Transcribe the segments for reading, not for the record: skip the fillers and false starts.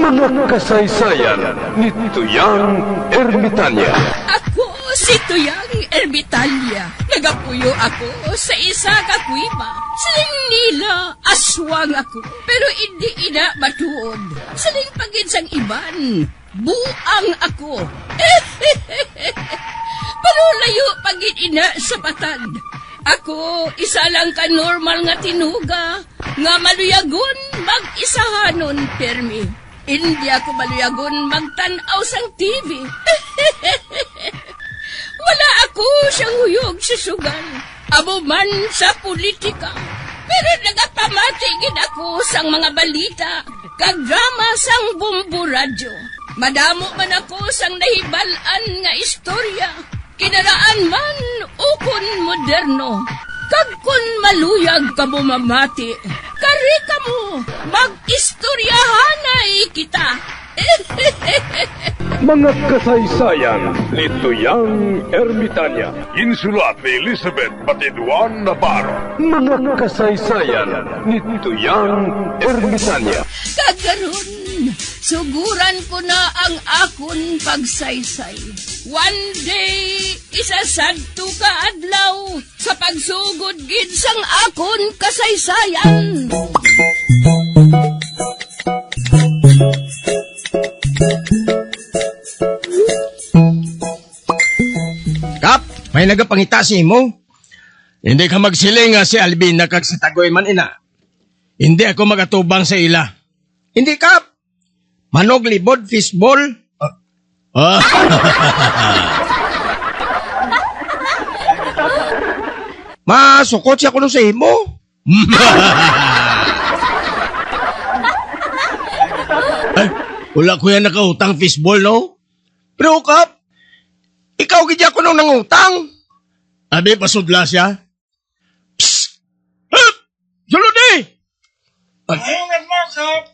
Mga kasaysayan ni Tuyang Ermitanya. Ako si Tuyang Ermitanya. Nagapuyo ako sa isa ka kuiba. Siling nila, aswang ako. Pero hindi ina matuod. Siling pagin sang iban. Buang ako. Pero layo pagin ina sa patad. Ako, isa lang ka normal nga tinuga. Nga maluyagon mag-isahanon, permi. Hindi ako maluyagon magtanaw sang TV. Wala ako siyang huyog sa sugal. Abo man sa politika. Pero nagapamatagin ako sang mga balita. Kag drama sang Bumbu Radyo. Madamo man ako sang nahibalan nga istorya. Kinaraan man ukon moderno. Kag kun maluyag ka mo mamati, kari ka mo, mag-istoryahanay kita. Mga kasaysayan ni Tuyang Ermitanya. Insulat ni Elizabeth Batiduan Navarro. Mga kasaysayan ni Tuyang Ermitanya. Kagaron, suguran ko na ang akon pagsaysay. One day, isasadto ka adlaw sa pagsugod gid sang akon kasaysayan. Kap, may nagapangita si imo. Hindi ka magsiling nga si Alvin na kag si Tagoy man ina. Hindi ako magatubang sa ila. Hindi, Kap. Manog libod, fishball. Masukot siya kuno sa imo. Ay, wala ko yan nakautang fishball, no? Pero, Kap, ikaw gidya ko nung nangutang. Abi, pasudla siya. Psst! Hup! Sulod eh! Ayungan mo, Kap.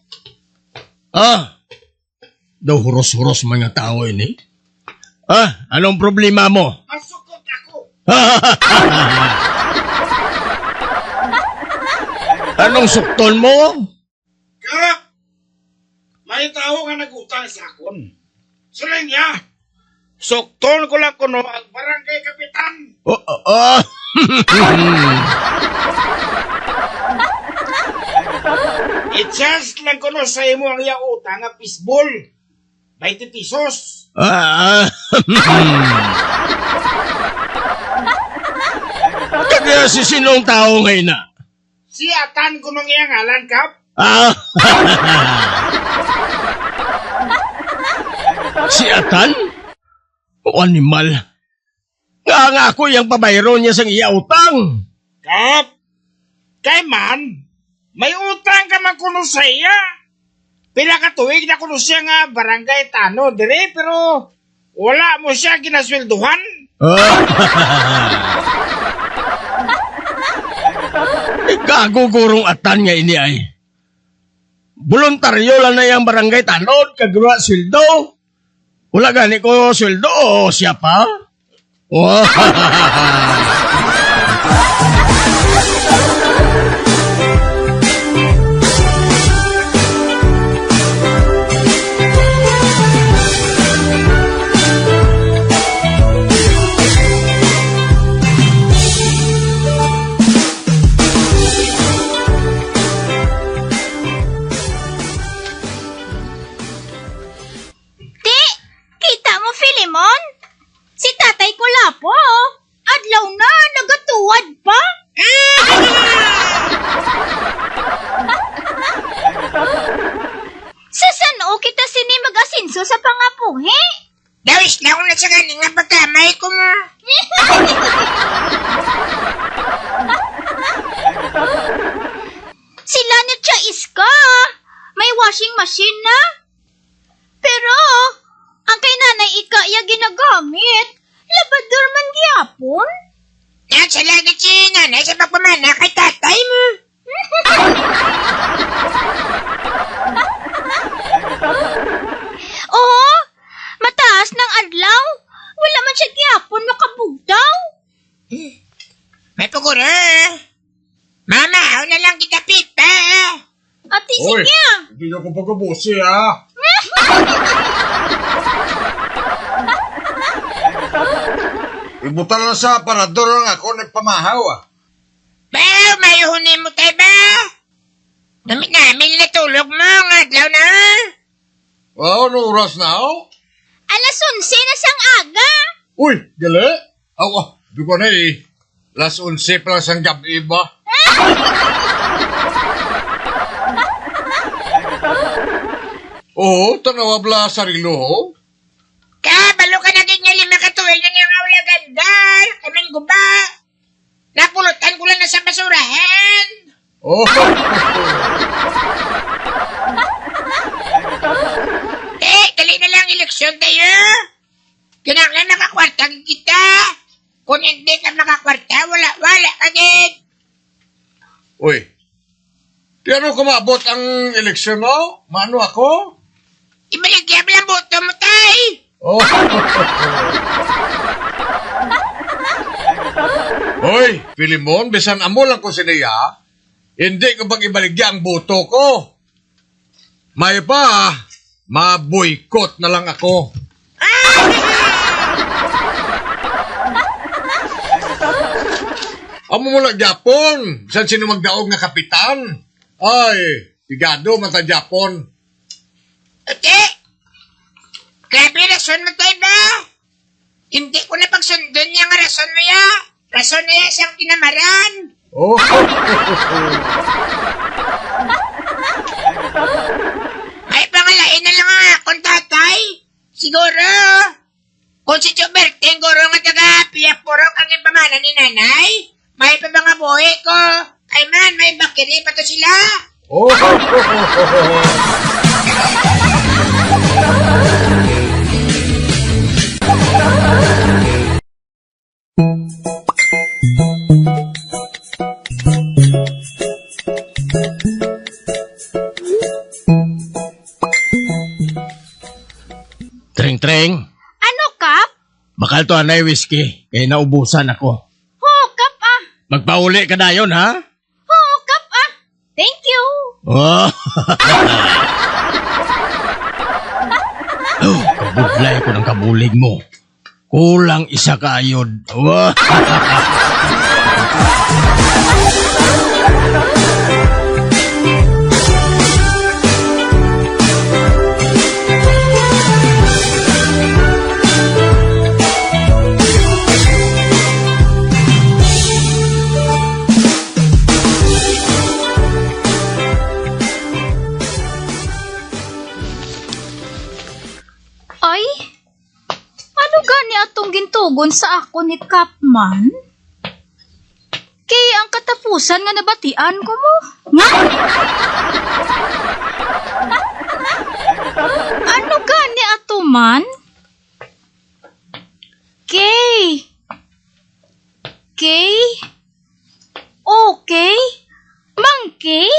Daw huros-huros mga tao ini. Anong problema mo? Masukot ako. Anong sukton mo? Kap, may tao nga nagutang sa akon. Suling niya, sukton ko lang kuno ang barangay kapitan. I-charge lang kuno sa imo ang iya utang nga fishball. 20 pesos. Kaya si sinong tao ngayon na? Si Atan ko nung iyang ngalan, Kap. Si Atan? O animal? Nga ako yung pabayro niya sa iya utang. Kap, kay man, may utang ka man kuno sa iya. Pila ka tuig na kuno siya nga barangay Tano, dire, pero wala mo siya ginaswelduhan. Kagugurong Atan nga ini ay. Voluntaryo lang na yung barangay Tanod, kagura sweldo. Wala gani ko sweldo o siya pa? Si tatay ko lapo, adlaw na, nagatuwad pa. Sa saan kita sini mag-asinso sa pangapuhi? Dawis na ako na sa galing nga pagkamay ko mo. Sila na siya iska. May washing machine na. Pero, ang kay nanay ika iya ginagamit. Labador man gyapon. Salamat si nanay sa pagpamana kay tatay mo. Oo, mataas ng adlaw. Wala man siya gyapon makabugtaw. May pagura. Mama, ako na lang kita pipa. Ate, sige. Hindi ako pagkabusi, ha? Ibutan na sa aparador lang ako nagpamahaw ah. Ba, mayuhunin mo tayo ba? Namit namin natulog mo ng adlaw na. Wow, ano oras na ako? Alas 11 na sang aga. Uy, gali? Awa, di ko na eh. Las 11 pa lang sang gabi ba? Oo, tanawa bala sarilo ho. Kabalo ka na din nga 5 katuig na nga wala ganda. Kaming guba. Napulutan ko lang na sa basurahan. Oh, Dali na lang eleksyon tayo. Kinanglan nakakwarta kita. Kung hindi ka nakakwarta, wala ka din. uy. Di ano kumabot ang eleksyon mo? Mano ako? Ibaligyan mo lang boto mo, tay. Oh. Hoy, Filimon, bisan amo lang ko siniya, hindi ko bang ibaligya ang boto ko. May pa, ma-boycott na lang ako. Amo mo lang Japon, bisan sino magdaog nga kapitan. Ay, tigado mata Japon. Ate, grabe rason mo tayo ba? Hindi ko na pagsundon niya nga rason mo ya. Rason na ya siyang kinamaran. Oh. May pangalain na lang nga akong tatay. Siguro, kung si Chuberting guro nga taga-piyak puro kang pamana ni nanay, may pa ba nga buhay ko? Ay man, may bakiri pa to sila. Oh. Treng-treng, Ano, Kap? bakal to anay whiskey, kaya naubusan ako. Ho, Kap ah. Magpauli ka na yun, ha? Ho, Kap ah. Thank you. Oh, oh kabudlay ko ng kabulig mo. Kulang isa ka ayod. Wah. Ay, ano gani atong gintugon sa ako ni Kapman? Kaya ang katapusan nga nabatian ko mo. Nga? Ano gani ato man? Kay? Okay? Monkey?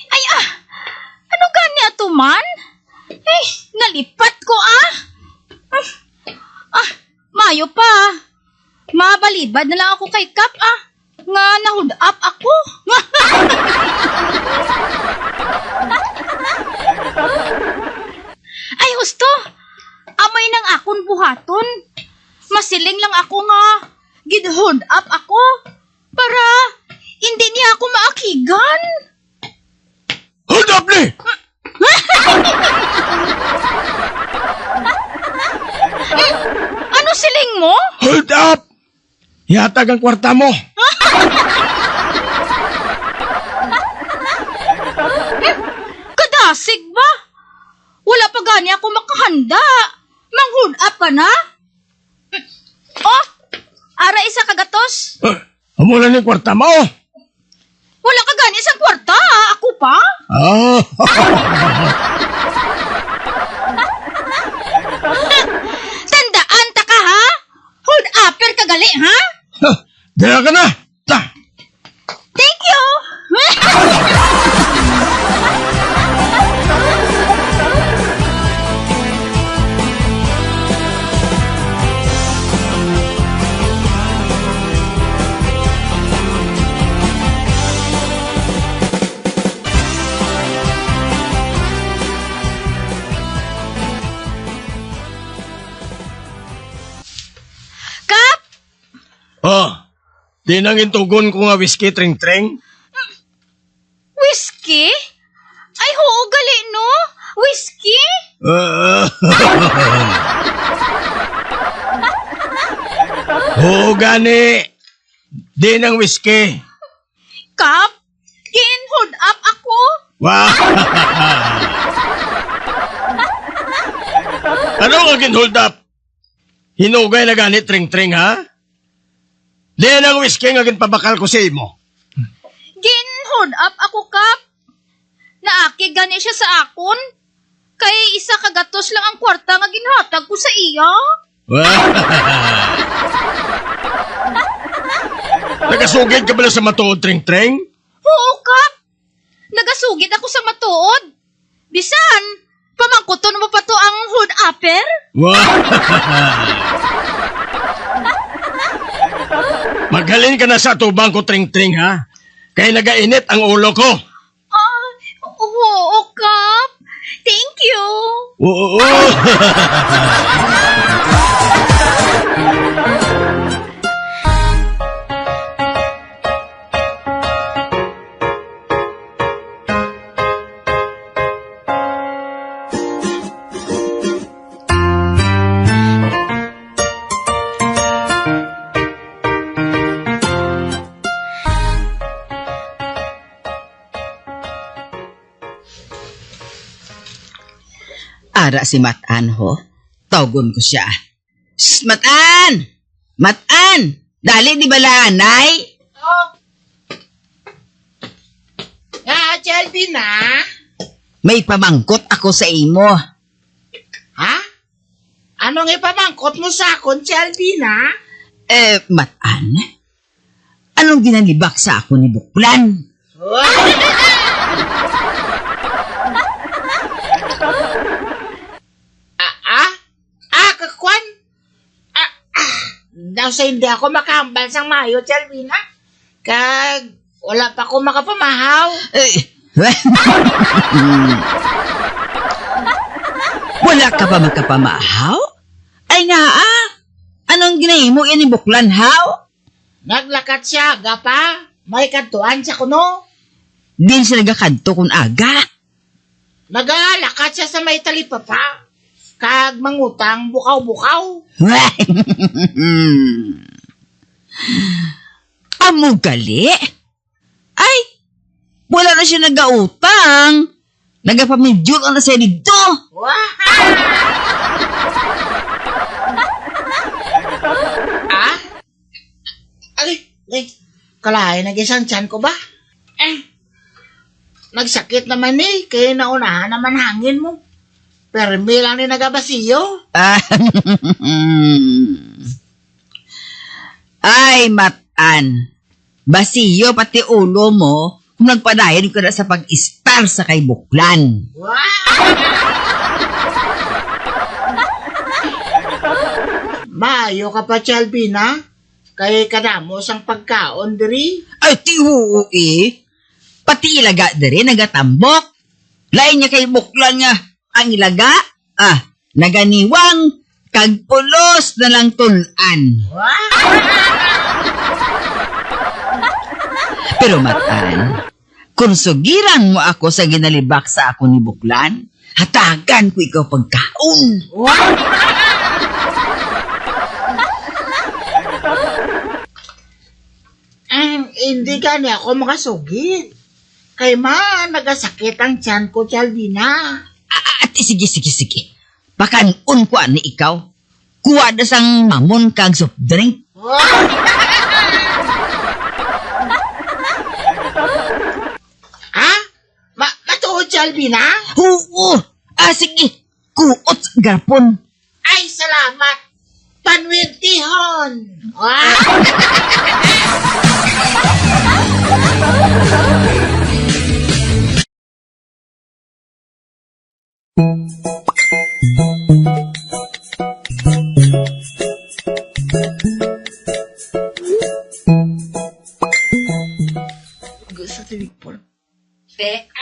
Ay ano gani ato man? Eh, nalipat ko mayo pa. Mabalibad na lang ako kay Kap nga nahood up ako. Ay husto, amay nang akon buhaton. Masiling lang ako nga gid-hold up ako para hindi niya ako maakigan. Hold up ni! Ano siling mo? Hold up! Yatag ang kwarta mo. Kadasig ba? Wala pa gani ako makahanda. Mang-hold up ka na? Oh, ara isa kagatos. Amo lang yung kwarta mo. Wala ka gani isang kwarta. Ako pa? Ah. Tandaan ta ka ha? Hold upper ka gali ha? Dala ka na. Ta. Thank you. Di nang intugon ko nga whiskey, Tring-Tring. Whiskey? Ay, hoo, gali, no? Whiskey? Oo, gani. Di nang whiskey. Kap, ginhold up ako. Wow! Ano nga ginhold up? Hinugay na gani, Tring-Tring, ha? Di nang whiskey nga ginpabakal ko sa imo. Ginhold up ako, Kap. Naaki gani siya sa akon. Kay isa kagatos lang ang kwarta nga ginhatag ko sa iya. Nagasugid ka ba sa matuod, Tring-Tring? Oo, Kap. Nagasugid ako sa matuod. Bisan, pamangkuton mo pa to ang hold upper? Maghalin ka na sa tubang ko, Tring-Tring, ha? Kaya nagainit ang ulo ko. Oo, Kap. Thank you. Oo. Ara si Matan, ho. Togon ko siya. Shh, Matan! Matan! Dali, di ba lanay? Chalby na? May pamangkot ako sa imo. Ha? Anong ipamangkot mo sa akon, Chalby na? Matan? Anong ginalibak sa ako ni Buklan? Kakwan? Daw sa hindi ako makahambal sang mayo, Chalby na. Kag, wala pa ako makapamahaw. Wala ka pa magkapamahaw? Ay nga anong ginahimo yan ni Buklan, haw? Naglakat siya, gapa. May kantuan siya kuno. Din siya nagakadto kung aga. Nagalakat siya sa may talipapa. Kag mangutang bukaw-bukaw. Amo gali? Ay, wala na siya nagautang. Nagapamidyot na siya dito. Ay, kalahin nag-isang tiyan ko ba? Nagsakit naman kaya naunahan naman hangin mo. Permi lang ni nagabasiyo. Ay, Matan. Basiyo pati ulo mo kung nagpadayon ko na sa pag-star sa kay Buklan. Mayo ka pa, Chalby na? Kay kadamos ang pagkaon diri. Ay, tihu Pati ilaga diri nagatambok. Lain niya kay Buklan nga. Ang ilaga, naganiwang, kagpulos na lang tulan. Pero Matan, kung sugiran mo ako sa ginalibak sa ako ni Buklan, hatagan ko ikaw pagkaon. Hindi gani ako makasugid. Kay nagasakit ang tiyan ko, Chalby na. Ate, sige. Pakanon ko ani ikaw. Kuha na sang mamon kag soft drink. Matuod, Chalby na? Oo. Sige. Kuot sa garpon. Ay, salamat. Panwirtihon.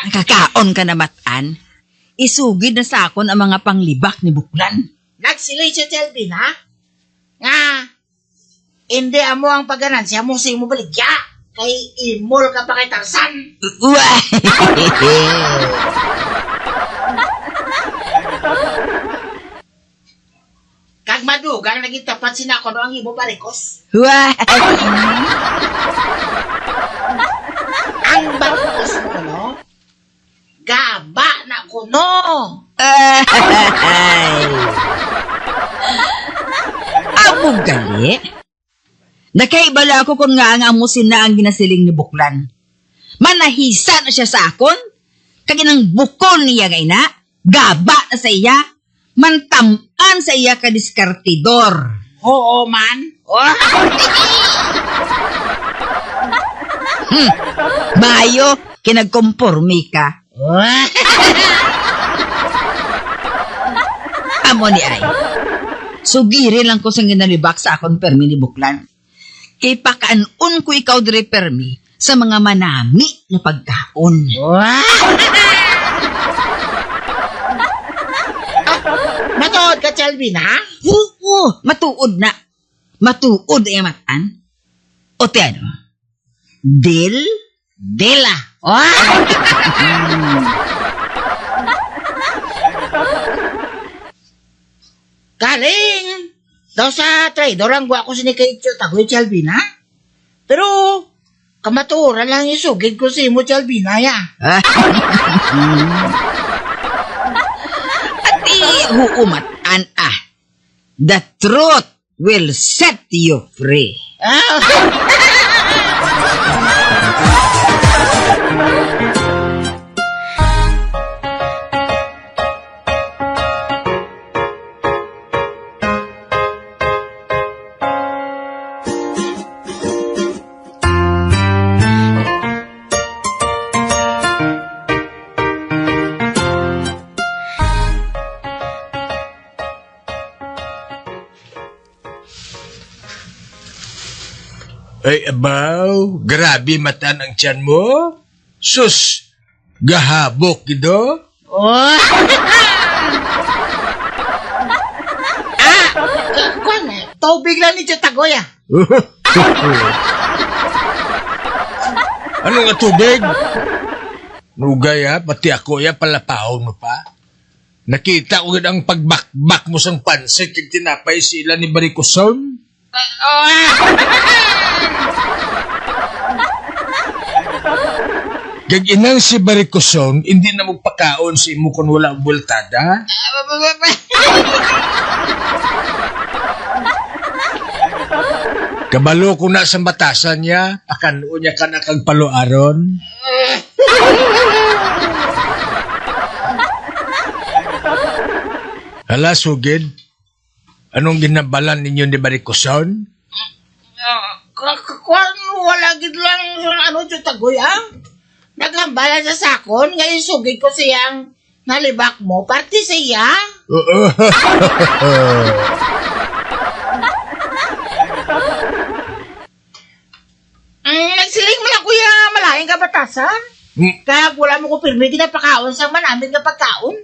Nakakaon ka na, Matan. Isugid na sa akon ang mga panglibak ni Buklan. Nagsilay siya, Chalby na? Nga, Hindi amo ang pagganansya mo sa imo baligya. Kay imol ka pa kay Tarzan. Uy! Kag madugang naging tapat sina ko ang imo barikos. Uy! Ang barikos mo, no? Gaba na ko, no? Amo gali? Nakaibala ako kung nga ang amusin na ang ginasiling ni Buklan. Manahisa na siya sa akon. Kaginang bukol niya gay na. Gaba na sa iya. Mantaman sa iya kadiskartidor. Oo, man. Mayo, kinagkompormi ka. Amo ni ay. Sugiri lang ko sa ginalibak sa akon permi ni Buklan. Kay pakaanon ko ikaw dire permi sa mga manami na pagkaon. Matuod ka, Chalvin, ha? Oo, matuod na. Matuod ay matan. O te ano? Dil? Dela. Kaling! Daw sa trader ang gwa ko sinikayityo tagoy, Chalvin, ha? Pero, kamaturan lang yung sugid ko sa imo, Chalvin, ha, ya? At ihuumatan ah. The truth will set you free. Ay, abaw, grabe matan ang tiyan mo. Sus, gahabok gido. Kwan, tubig lang ni Tagoy, ah. Ano nga tubig? Nugay ha, pati ako ya, palapahon mo pa. Nakita ko gid ang pagbakbak mo sang pansit kag tinapay sila ni Barikoson. Kag inang si Barikoson, hindi na magpakaon si imo kung wala ang bultada. Kabalo ko na sa batasan niya, akan niya ka na kag paluaron. Hala, sugid. Anong ginabalan ninyo ni Barikoson? Kwan, wala gid lang ano Tagoy, ah. Naghambala sa sakon, ngayon sugid ko siyang nalibak mo, parte siya. Nagsiling mo lang kuya malayang kabatasan. Kaya wala mo ko pirmi, ginapakaon sa manamin ka pagkaon.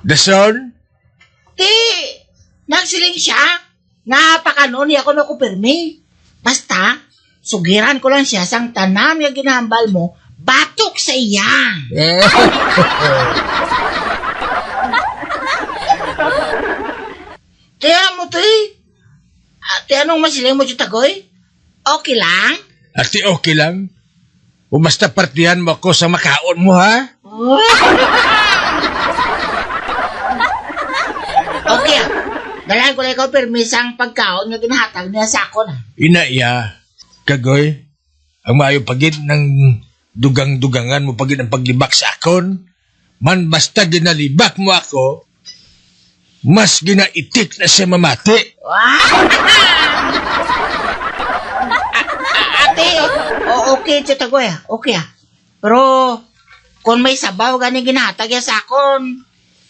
Dason? Nagsiling siya. Napakanon niya ako na ko pirmi. Basta, sugiran ko lang siya sang tanan nga ginahambal mo, batok sa iya. Kaya mo to Ate, anong masiling mo Tagoy? Okay lang? Ate, okay lang. O basta partihan mo ako sa makaon mo, ha? Okay. Dalahan ko lang ikaw permisang pagkaon nga ginahatag niya sa ako na. Inaiya. Kagoy, ang maayo pagid ng dugang-dugangan mo pagid ang paglibak sa akon. Man basta ginalibak mo ako, mas ginaitik na siya mamati. Ate, okay Tagoy, okay ah. Pero, kung may sabaw gani ginahatag niya sa akon,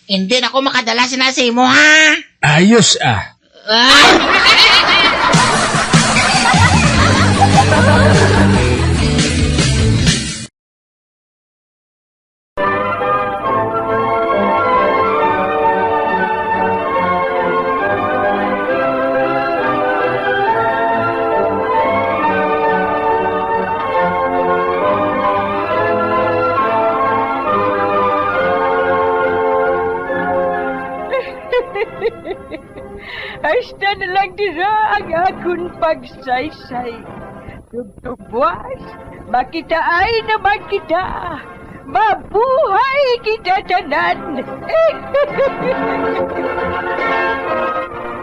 hindi na ako makadala sinasi mo, ha? Ayos ah. Hasta na lang dira ang akong pagsaysay. Tugtugwas, makitaay naman kita. Mabuhay kita tanan.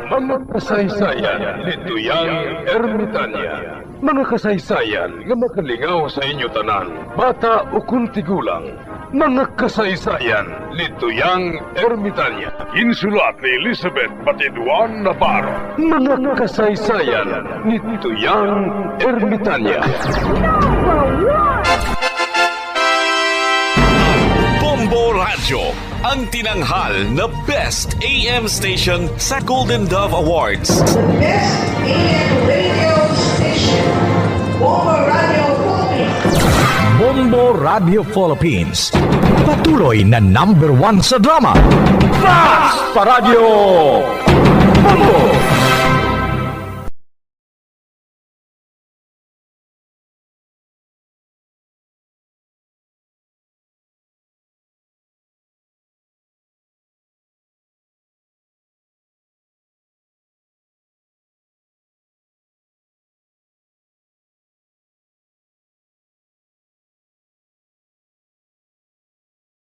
Mga kasaysayan ni Tuyang Ermitanya. Mga kasaysayan nga makalingaw sa inyo tanan, bata o kuntigulang. Mga kasaysayan ni Tuyang Ermitanya. Insulat ni Elizabeth Batiduan Navarro. Mga kasaysayan ni Tuyang Ermitanya. Bombo Radio, ang tinanghal na Best AM Station sa Golden Dove Awards. Best AM radio station, Bombo Radio Philippines. Bombo Radio Philippines. Patuloy na #1 sa drama. Fast Paradyo Bombo!